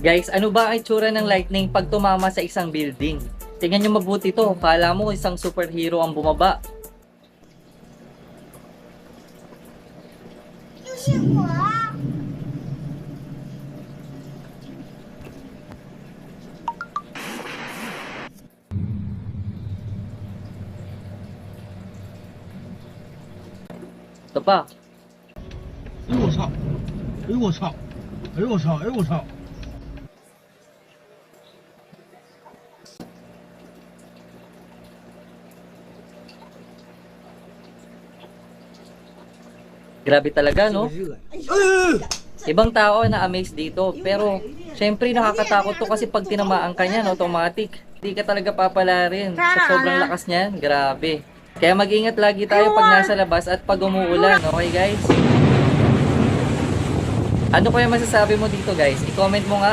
Guys, ano ba ang itsura ng lightning pag tumama sa isang building? Tingnan nyo mabuti to. Kala mo isang superhero ang bumaba. 就是我。Ito pa. 哎呦我操！哎呦我操！哎呦我操！哎呦我操！ Grabe talaga, no? Ibang tao na amaze dito. Pero, syempre nakakatakot to kasi pag tinamaan ka niyan, automatic. Hindi ka talaga papala rin. Sa sobrang lakas niyan, grabe. Kaya mag-ingat lagi tayo pag nasa labas at pag umuulan, okay guys? Ano kaya masasabi mo dito guys? I-comment mo nga